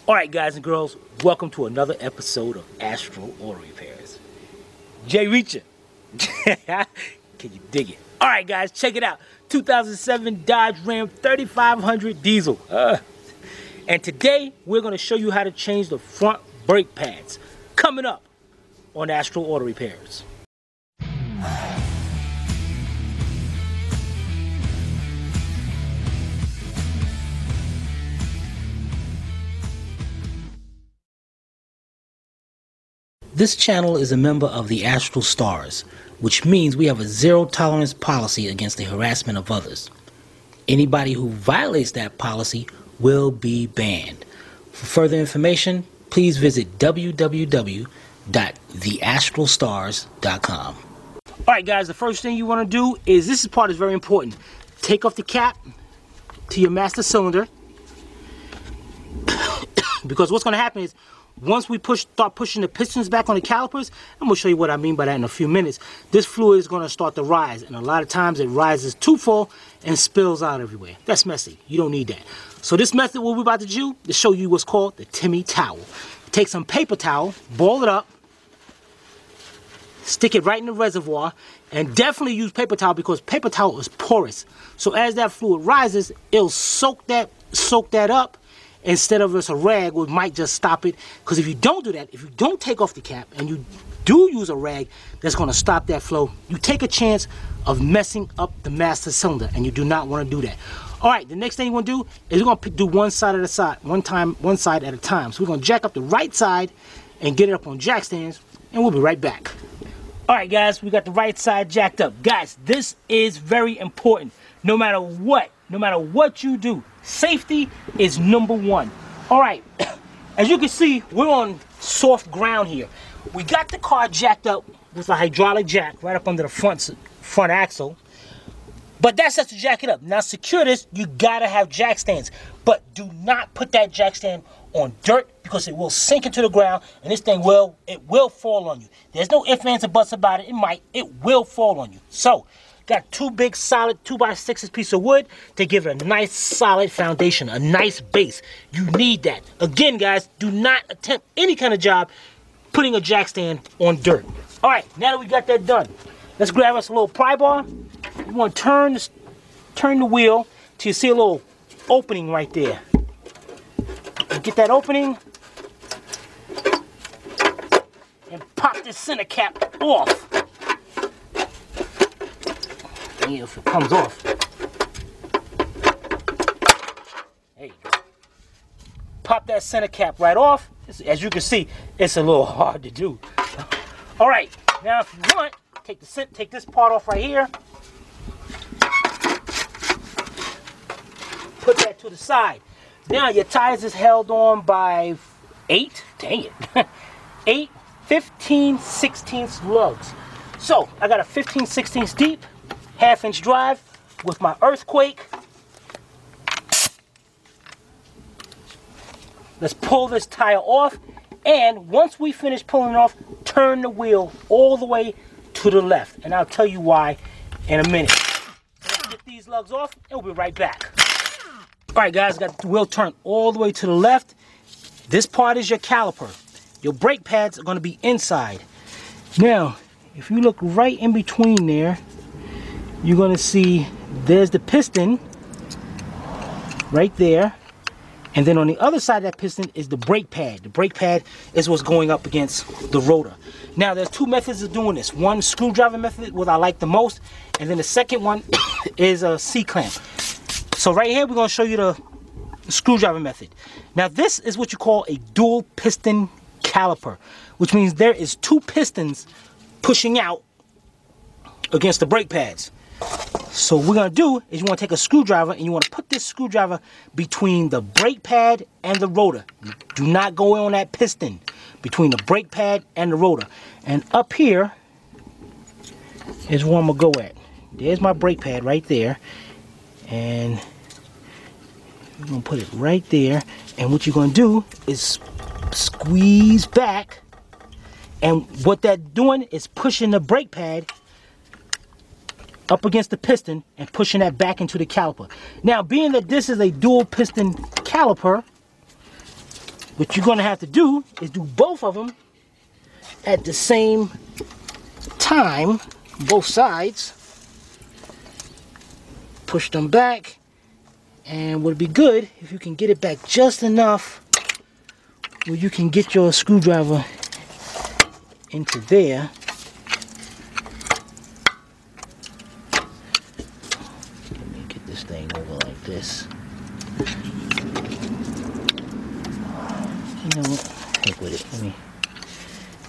Alright guys and girls, welcome to another episode of Astro Auto Repairs. Jay Reacher. Can you dig it? Alright guys, check it out. 2007 Dodge Ram 3500 diesel. And today we're going to show you how to change the front brake pads. Coming up on Astro Auto Repairs. This channel is a member of the Astro Stars, which means we have a zero-tolerance policy against the harassment of others. Anybody who violates that policy will be banned. For further information, please visit www.theastrostars.com. Alright guys, the first thing you want to do is, this part is very important. Take off the cap to your master cylinder. Because what's going to happen is, once we start pushing the pistons back on the calipers, I'm going to show you what I mean by that in a few minutes, this fluid is going to start to rise. And a lot of times it rises too full and spills out everywhere. That's messy. You don't need that. So this method, what we're about to do, is show you what's called the Timmy towel. Take some paper towel, ball it up, stick it right in the reservoir, and definitely use paper towel because paper towel is porous. So as that fluid rises, it'll soak that up, instead of just a rag, which might just stop it. Because if you don't do that, if you don't take off the cap and you do use a rag, that's going to stop that flow. You take a chance of messing up the master cylinder, and you do not want to do that. All right, the next thing you want to do is we're going to do one side at a time. So we're going to jack up the right side and get it up on jack stands, and we'll be right back. All right, guys, we got the right side jacked up. Guys, this is very important. No matter what you do, safety is number one. All right, as you can see, we're on soft ground here. We got the car jacked up with a hydraulic jack right up under the front axle. But that's just to jack it up. Now, secure this, you gotta have jack stands. But do not put that jack stand on dirt because it will sink into the ground, and this thing will fall on you. There's no ifs, ands, or buts about it. It will fall on you. So, got two big solid 2x6 piece of wood to give it a nice solid foundation, a nice base. You need that. Again, guys, do not attempt any kind of job putting a jack stand on dirt. All right, now that we got that done, let's grab us a little pry bar. You want to turn the wheel till you see a little opening right there. Get that opening and pop this center cap off. If it comes off. There you go. Pop that center cap right off. As you can see, it's a little hard to do. All right, now if you want, take this part off right here. Put that to the side. Now your tires is held on by 8, dang it, 8 15/16 lugs. So I got a 15/16 deep, 1/2-inch drive with my earthquake. Let's pull this tire off, and once we finish pulling it off, turn the wheel all the way to the left, and I'll tell you why in a minute. Let's get these lugs off and we'll be right back. Alright guys, got the wheel turned all the way to the left. This part is your caliper. Your brake pads are going to be inside. Now if you look right in between there, you're going to see there's the piston right there, and then on the other side of that piston is the brake pad. The brake pad is what's going up against the rotor. Now there's two methods of doing this. One, screwdriver method, what I like the most, and then the second one is a C-clamp. So right here we're going to show you the screwdriver method. Now this is what you call a dual piston caliper, which means there is two pistons pushing out against the brake pads. So what we're going to do is you want to take a screwdriver and you want to put this screwdriver between the brake pad and the rotor. Do not go on that piston, between the brake pad and the rotor. And up here is where I'm going to go at. There's my brake pad right there. And I'm going to put it right there. And what you're going to do is squeeze back. And what that's doing is pushing the brake pad up against the piston and pushing that back into the caliper. Now, being that this is a dual piston caliper, what you're going to have to do is do both of them at the same time, both sides. Push them back, and would be good if you can get it back just enough where you can get your screwdriver into there. Let me get this thing over like this. You know what? Heck with it. Let me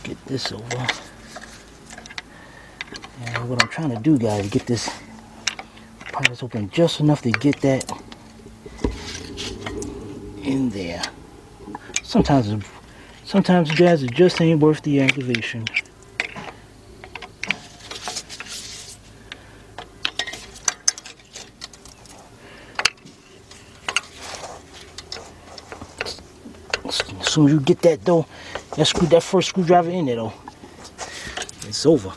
get this over. And what I'm trying to do, guys, is get this part open just enough to get that in there. Sometimes guys, it just ain't worth the aggravation. As soon as you get that though, that first screwdriver in there though, it's over.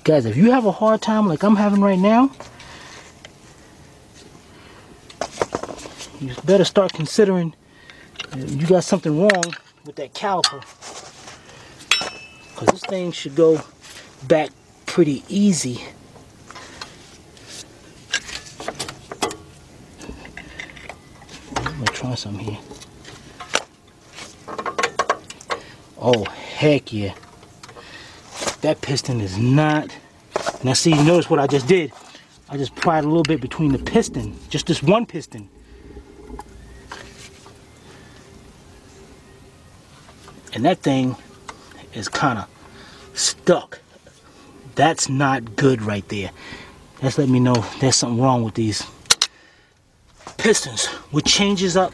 Guys, if you have a hard time like I'm having right now, you better start considering you got something wrong with that caliper. Because this thing should go back pretty easy. I'm going to try some here. Oh, heck yeah. That piston is not. Now see, you notice what I just did. I just pried a little bit between the piston. Just this one piston. And that thing is kind of stuck. That's not good right there. That's letting me know there's something wrong with these pistons, which changes up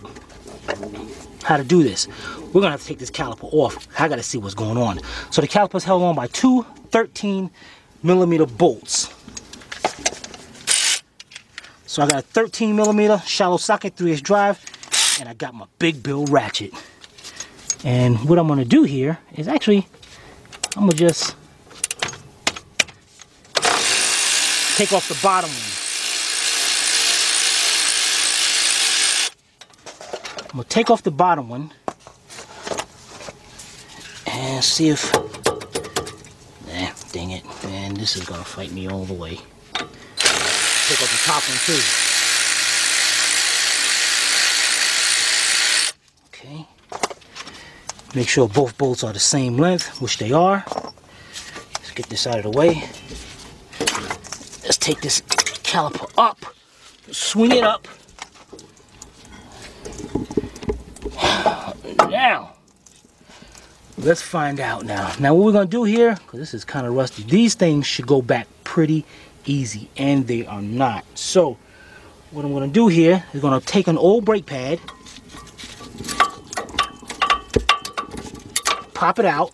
how to do this. We're gonna have to take this caliper off. I gotta see what's going on. So the caliper's held on by two 13mm bolts. So I got a 13mm shallow socket 3/8 drive, and I got my big bill ratchet. And what I'm gonna do here is actually, I'm gonna just take off the bottom one. I'm gonna take off the bottom one and see if, dang it, man, this is gonna fight me all the way. Take off the top one too. Okay. Make sure both bolts are the same length, which they are. Let's get this out of the way. Let's take this caliper up, swing it up. Now, let's find out now. Now what we're gonna do here, because this is kind of rusty, these things should go back pretty easy, and they are not. So what I'm gonna do here is gonna take an old brake pad, pop it out,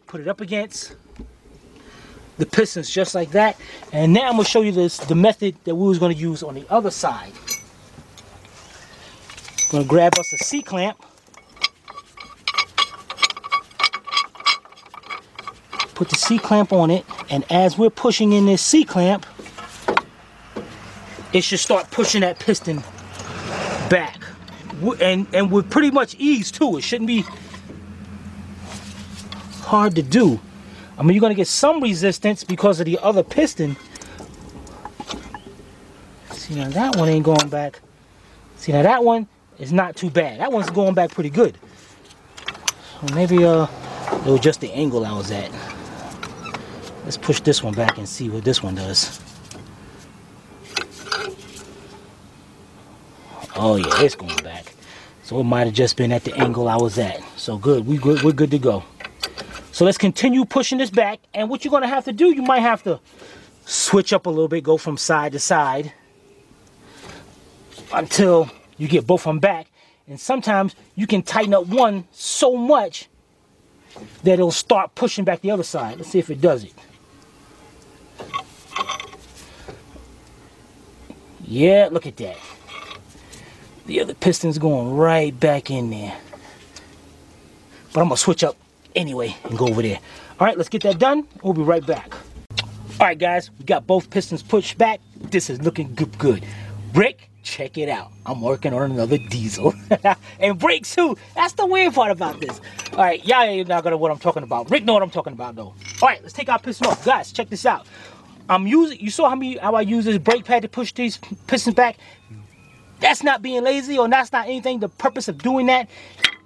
put it up against the pistons just like that, and now I'm gonna show you the method that we was gonna use on the other side. Gonna grab us a C-clamp, put the C-clamp on it, and as we're pushing in this C-clamp, it should start pushing that piston back, and with pretty much ease too. It shouldn't be hard to do. I mean, you're gonna get some resistance because of the other piston. See, now that one ain't going back. See, now that one is not too bad. That one's going back pretty good. So maybe it was just the angle I was at. Let's push this one back and see what this one does. Oh yeah, it's going back. So it might have just been at the angle I was at. So good, we're good to go. So let's continue pushing this back, and what you're gonna have to do, you might have to switch up a little bit, go from side to side until you get both of them back. And sometimes you can tighten up one so much that it'll start pushing back the other side. Let's see if it does it. Yeah, look at that. The other piston's going right back in there. But I'm gonna switch up anyway and go over there. All right, let's get that done. We'll be right back. All right, guys, we got both pistons pushed back. This is looking good. Rick, check it out. I'm working on another diesel. And brakes too. That's the weird part about this. All right, y'all ain't not gonna know what I'm talking about. Rick know what I'm talking about though. All right, let's take our piston off. Guys, check this out. You saw how I use this brake pad to push these pistons back? That's not being lazy or that's not anything. The purpose of doing that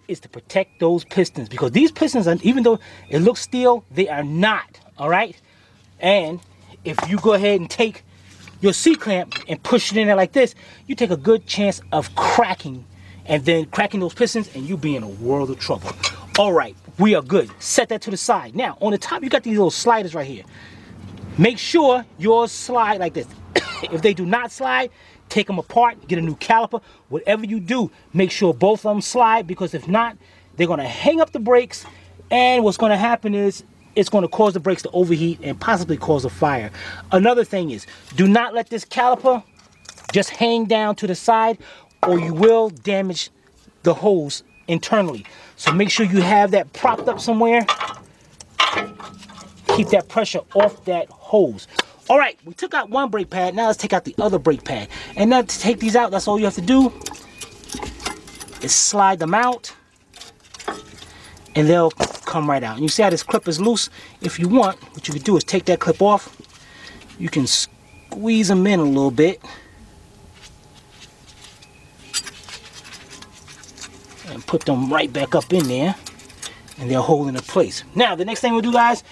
is to protect those pistons, because these pistons, even though it looks steel, they are not, all right? And if you go ahead and take your C-clamp and push it in there like this, you take a good chance of cracking, and then cracking those pistons, and you be in a world of trouble. All right, we are good. Set that to the side. Now, on the top, you got these little sliders right here. Make sure yours slide like this. If they do not slide, take them apart, get a new caliper. Whatever you do, make sure both of them slide, because if not, they're going to hang up the brakes, and what's going to happen is it's going to cause the brakes to overheat and possibly cause a fire. Another thing is, do not let this caliper just hang down to the side, or you will damage the hose internally. So make sure you have that propped up somewhere. Keep that pressure off that hose. All right, we took out one brake pad. Now let's take out the other brake pad. And now to take these out, that's all you have to do is slide them out, and they'll come right out. And you see how this clip is loose? If you want, what you can do is take that clip off. You can squeeze them in a little bit and put them right back up in there, and they'll hold into place. Now, the next thing we'll do, guys,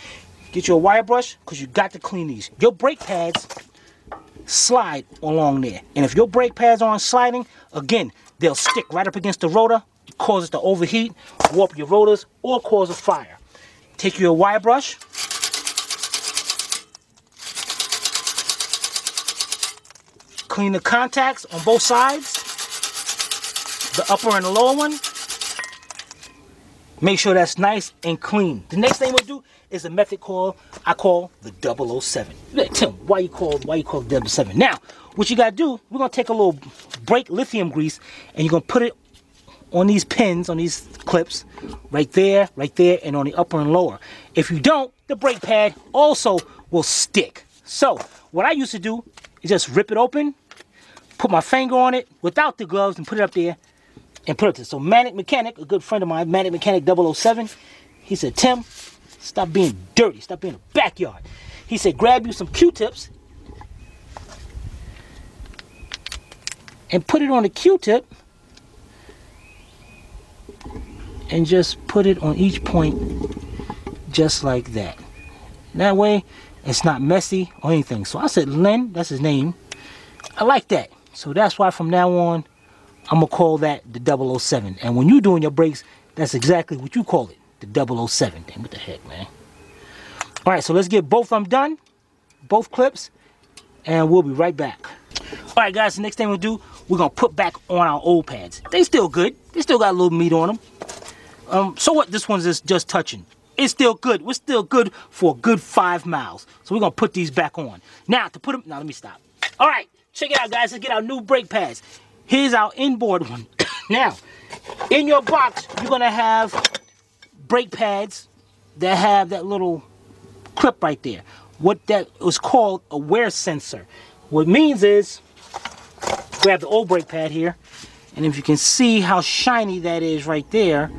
get your wire brush, because you got to clean these. Your brake pads slide along there. And if your brake pads aren't sliding, again, they'll stick right up against the rotor, cause it to overheat, warp your rotors, or cause a fire. Take your wire brush, clean the contacts on both sides, the upper and the lower one. Make sure that's nice and clean. The next thing we'll do is a method I call the 007. Tim, why you call it 007? Now, what you gotta do, we're gonna take a little brake lithium grease, and you're gonna put it on these pins, on these clips, right there, and on the upper and lower. If you don't, the brake pad also will stick. So, what I used to do is just rip it open, put my finger on it without the gloves, and put it up there, and put it there. So Manic Mechanic, a good friend of mine, Manic Mechanic 007, he said, Tim, stop being dirty, stop being a backyard. He said, grab you some Q-tips and put it on the Q-tip and just put it on each point just like that. That way it's not messy or anything. So I said, Len, that's his name, I like that. So that's why from now on I'm gonna call that the 007. And when you're doing your brakes, that's exactly what you call it, the 007. Damn, what the heck, man. All right, so let's get both of them done, both clips, and we'll be right back. All right, guys, the next thing we'll do, we're gonna put back on our old pads. They still good. They still got a little meat on them. So what? This one's just touching. It's still good. We're still good for a good 5 miles. So we're gonna put these back on. Now to put them. Now let me stop. All right, check it out, guys. Let's get our new brake pads. Here's our inboard one. Now, in your box, you're gonna have brake pads that have that little clip right there. What that was called a wear sensor. What it means is, grab the old brake pad here, and if you can see how shiny that is right there,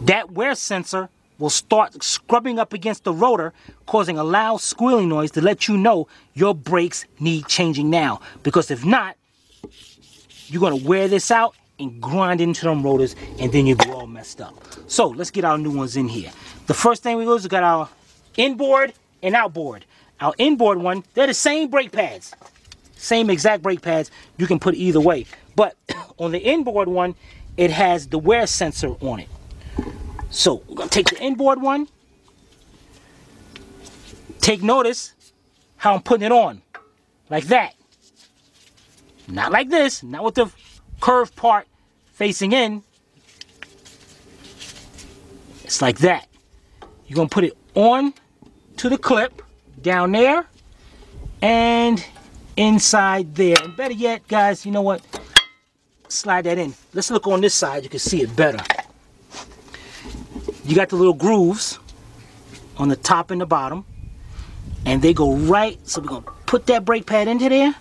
that wear sensor will start scrubbing up against the rotor, causing a loud squealing noise to let you know your brakes need changing now. Because if not, you're gonna wear this out and grind into them rotors, and then you'll be all messed up. So let's get our new ones in here. The first thing we do is we got our inboard and outboard. Our inboard one, they're the same brake pads. Same exact brake pads. You can put either way. But on the inboard one, it has the wear sensor on it. So we're gonna take the inboard one. Take notice how I'm putting it on. Like that. Not like this, not with the curved part facing in. It's like that. You're gonna put it on to the clip down there and inside there. And better yet, guys, you know what? Slide that in. Let's look on this side, you can see it better. You got the little grooves on the top and the bottom, and they go right. So we're gonna put that brake pad into there,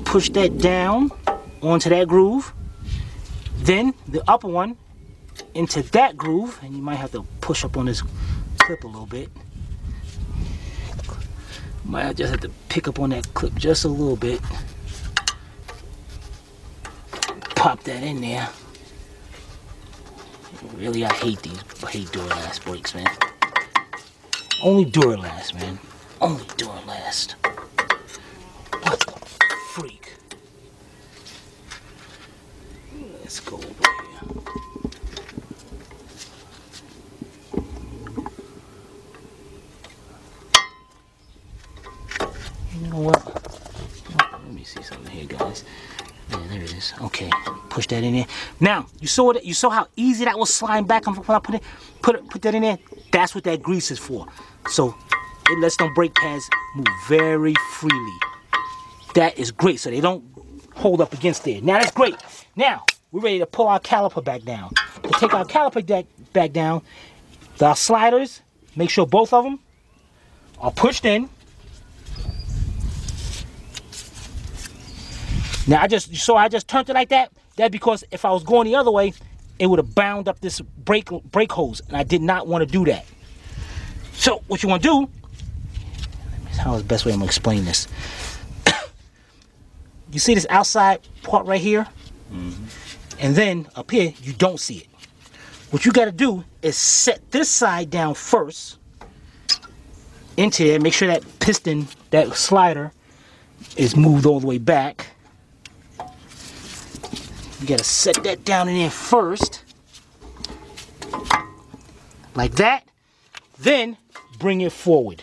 push that down onto that groove, then the upper one into that groove, and you might have to push up on this clip a little bit. Might just have to pick up on that clip just a little bit. Pop that in there. Really, I hate Duralast brakes, man. Only Duralast, man. Only Duralast. What the freak? Let's go over here. You know what? Let me see something here, guys. Yeah, there it is. Okay, push that in there. Now, you saw that. You saw how easy that was sliding back when I put that in there. That's what that grease is for. So it lets them brake pads move very freely. That is great. So they don't hold up against there. Now that's great. Now we're ready to pull our caliper back down. To take our caliper back down, the sliders. Make sure both of them are pushed in. Now I just turned it like that. That's because if I was going the other way, it would have bound up this brake hose, and I did not want to do that. So what you want to do? How is the best way I'm gonna explain this? You see this outside part right here, and then up here you don't see it. What you got to do is set this side down first into there. Make sure that piston, that slider, is moved all the way back. You gotta set that down in there first, like that. Then bring it forward,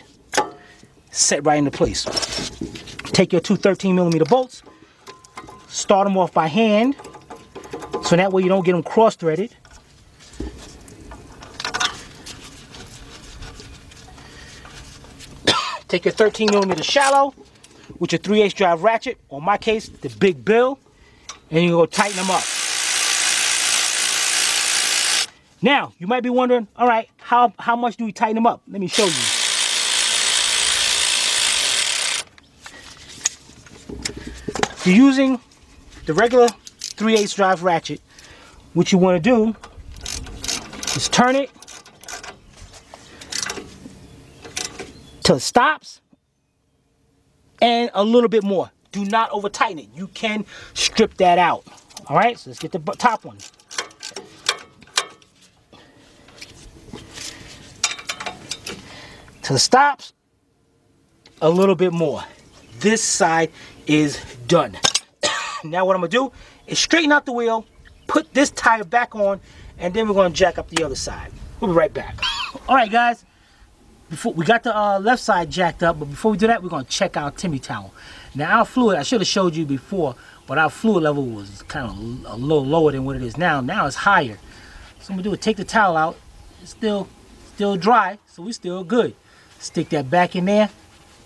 set right into place. Take your two 13mm bolts, start them off by hand, so that way you don't get them cross-threaded. Take your 13mm shallow with your 3/8 drive ratchet, or in my case, the big bill, and you go tighten them up. Now, you might be wondering, all right, how much do we tighten them up? Let me show you. If you're using the regular 3/8 drive ratchet, what you want to do is turn it till it stops and a little bit more. Do not over tighten it. You can strip that out. All right, so let's get the top one. Till it stops, a little bit more. This side is done. Now what I'm gonna do is straighten out the wheel, put this tire back on, and then we're gonna jack up the other side. We'll be right back. All right, guys. Before we got the left side jacked up, but before we do that, we're gonna check our Timmy towel. Now our fluid, I should have showed you before, but our fluid level was kind of a little lower than what it is now. Now it's higher. So I'm gonna do is take the towel out. It's still dry, so we're still good. Stick that back in there,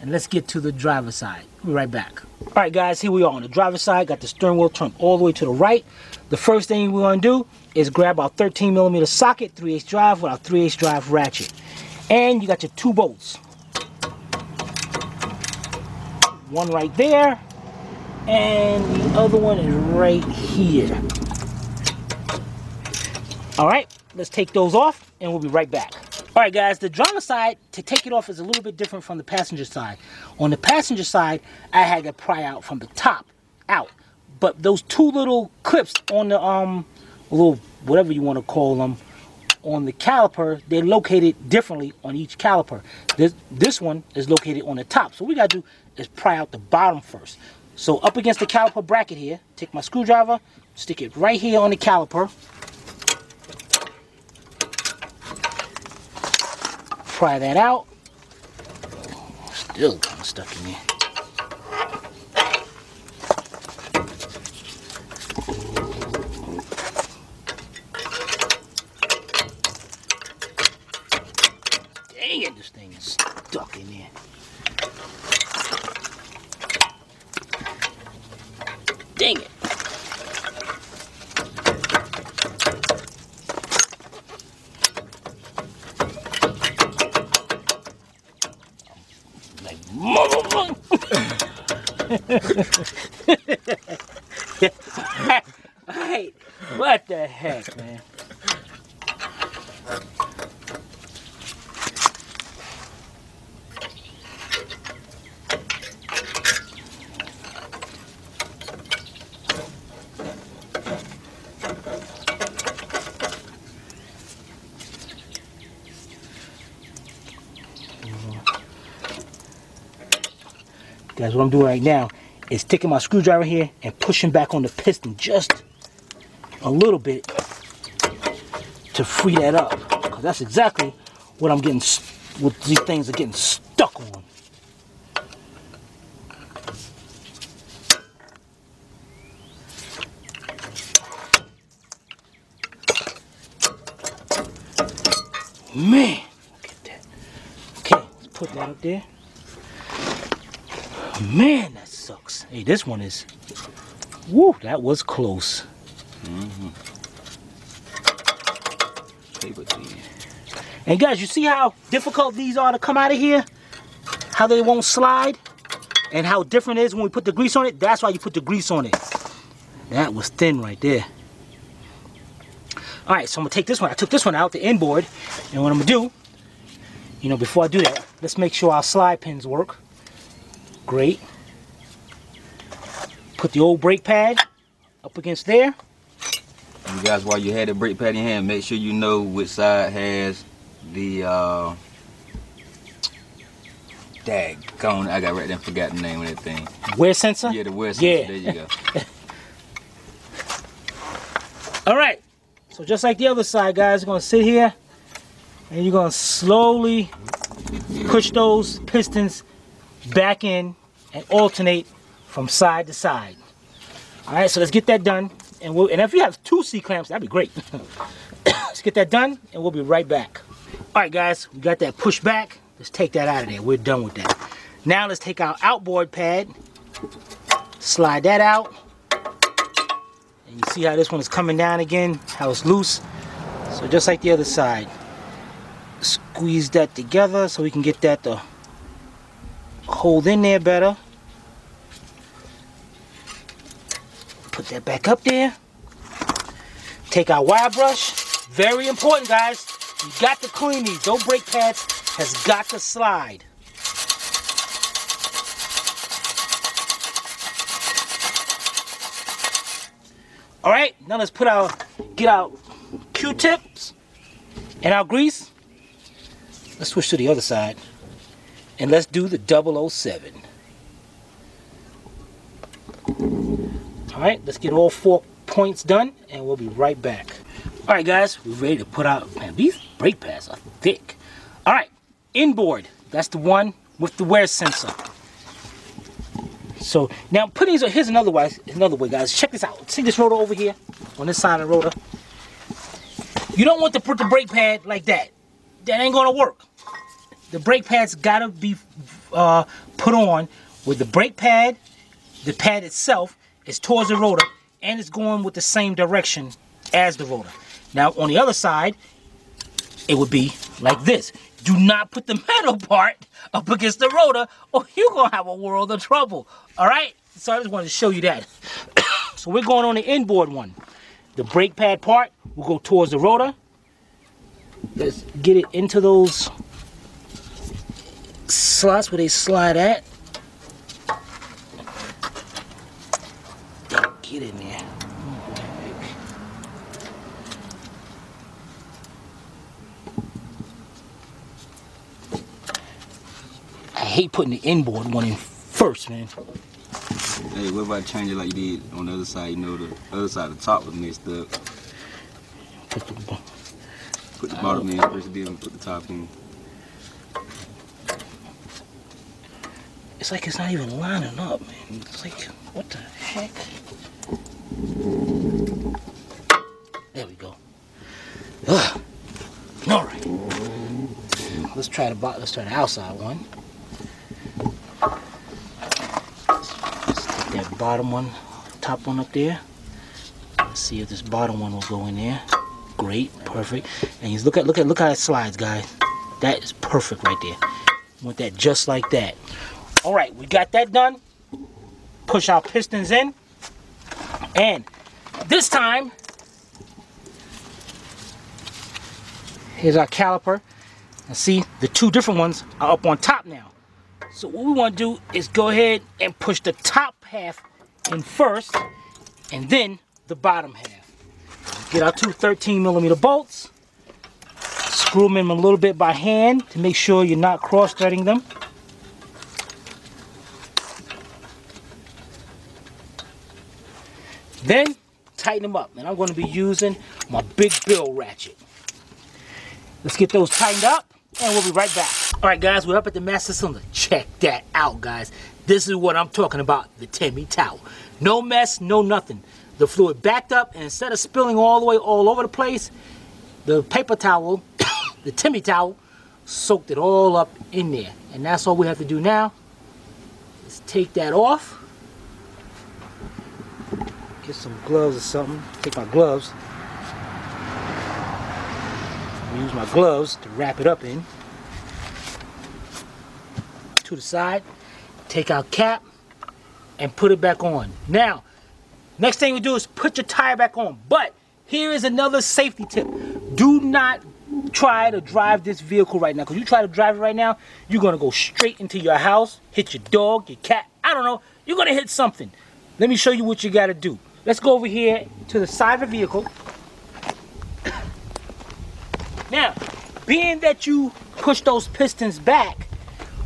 and let's get to the driver's side. We'll be right back. All right, guys, here we are on the driver's side. Got the steering wheel turned all the way to the right. The first thing we're gonna do is grab our 13mm socket, 3/8 drive with our 3/8 drive ratchet. And you got your two bolts. One right there, and the other one is right here. All right, let's take those off, and we'll be right back. All right, guys, the driver's side, to take it off, is a little bit different from the passenger side. On the passenger side, I had to pry out from the top out. But those two little clips on the, little, whatever you want to call them, on the caliper, they're located differently on each caliper. This one is located on the top. So what we got to do is pry out the bottom first. So up against the caliper bracket here, take my screwdriver, stick it right here on the caliper. Pry that out. Still kind of stuck in there. Dang it, this thing is stuck in there. Dang it. Hey, what the heck, man? Guys, what I'm doing right now is taking my screwdriver here and pushing back on the piston just a little bit to free that up, because that's exactly what I'm getting, what these things are getting stuck on. Man, look at that. Okay, let's put that up there. Man, that sucks. Hey, this one is, woo, that was close. Paper thin. And guys, you see how difficult these are to come out of here? How they won't slide? And how different it is when we put the grease on it? That's why you put the grease on it. That was thin right there. Alright, so I'm going to take this one. I took this one out, the inboard. And what I'm going to do, you know, before I do that, let's make sure our slide pins work. Great. Put the old brake pad up against there. You guys, while you had the brake pad in your hand, make sure you know which side has the daggone, I got right there, forgot the name of that thing. Wear sensor? Yeah, the wear sensor. Yeah. There you go. Alright, so just like the other side, guys, you're going to sit here and you're going to slowly push those pistons back in and alternate from side to side. Alright, so let's get that done. And if you have 2 C-clamps, that'd be great. Let's get that done and we'll be right back. Alright guys, we got that pushed back. Let's take that out of there. We're done with that. Now let's take our outboard pad, slide that out. And you see how this one is coming down again, how it's loose. So just like the other side. Squeeze that together so we can get that to hold in there better. Put that back up there. Take our wire brush. Very important, guys. You got to clean these. Those brake pads has got to slide. All right, now let's get our Q-tips and our grease. Let's switch to the other side. And let's do the 007. Alright, let's get all 4 points done and we'll be right back. Alright guys, we're ready to put out, man, these brake pads are thick. Alright, inboard, that's the one with the wear sensor. So now putting these, here's another way guys, check this out. See this rotor over here, on this side of the rotor? You don't want to put the brake pad like that. That ain't gonna work. The brake pad's gotta be put on with the brake pad, the pad itself is towards the rotor and it's going with the same direction as the rotor. Now on the other side, it would be like this. Do not put the metal part up against the rotor or you're gonna have a world of trouble. Alright? So I just wanted to show you that. So we're going on the inboard one. The brake pad part will go towards the rotor. Let's get it into those slots where they slide at. Get in there. I hate putting the inboard one in first, man. Hey, what about change it like you did on the other side? You know, the other side, the top was messed up. Put the bottom in first, then put the top in. It's like it's not even lining up, man. It's like, what the heck? There we go. Ugh. All right. Let's try the outside one. Let's take that bottom one, top one up there. Let's see if this bottom one will go in there. Great, perfect. And you look how it slides, guys. That is perfect right there. You want that just like that. All right, we got that done. Push our pistons in. And this time, here's our caliper. And see, the two different ones are up on top now. So what we want to do is go ahead and push the top half in first, and then the bottom half. Get our two 13mm bolts. Screw them in a little bit by hand to make sure you're not cross-threading them. Then tighten them up, and I'm going to be using my big bill ratchet. Let's get those tightened up, and we'll be right back. All right, guys, we're up at the master cylinder. Check that out, guys. This is what I'm talking about, the Timmy towel. No mess, no nothing. The fluid backed up, and instead of spilling all over the place, the paper towel, the Timmy towel, soaked it all up in there. And that's all we have to do now. Let's take that off. Get some gloves or something. Take my gloves. Use my gloves to wrap it up in. To the side. Take our cap and put it back on. Now, next thing we do is put your tire back on. But here is another safety tip. Do not try to drive this vehicle right now. Because you try to drive it right now, you're going to go straight into your house, hit your dog, your cat. I don't know. You're going to hit something. Let me show you what you got to do. Let's go over here to the side of the vehicle. Now, being that you push those pistons back,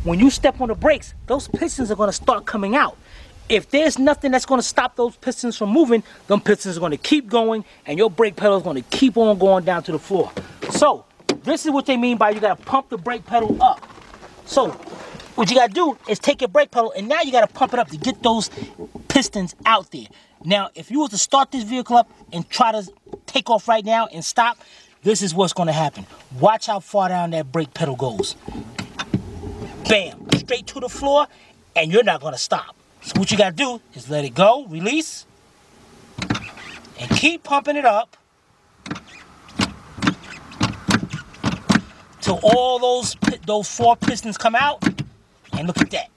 when you step on the brakes, those pistons are going to start coming out. If there's nothing that's going to stop those pistons from moving, them pistons are going to keep going, and your brake pedal is going to keep on going down to the floor. So, this is what they mean by you got to pump the brake pedal up. So, what you got to do is take your brake pedal, and now you got to pump it up to get those pistons out there. Now, if you were to start this vehicle up and try to take off right now and stop, this is what's going to happen. Watch how far down that brake pedal goes. Bam, straight to the floor, and you're not going to stop. So what you got to do is let it go, release, and keep pumping it up till all those 4 pistons come out. And look at that.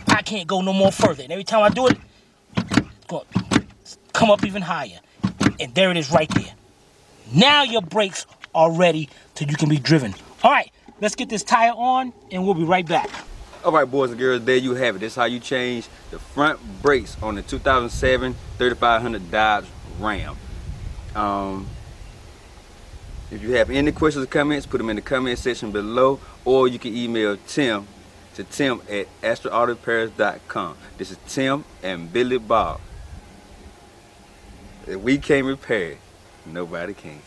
I can't go no more further. And every time I do it, it's going to come up even higher. And there it is right there. Now your brakes are ready till you can be driven. All right, let's get this tire on, and we'll be right back. All right, boys and girls, there you have it. This is how you change the front brakes on the 2007 3500 Dodge Ram. If you have any questions or comments, put them in the comment section below, or you can email Tim to tim@astroautorepairs.com. This is Tim and Billy Bob. If we can't repair it, nobody can.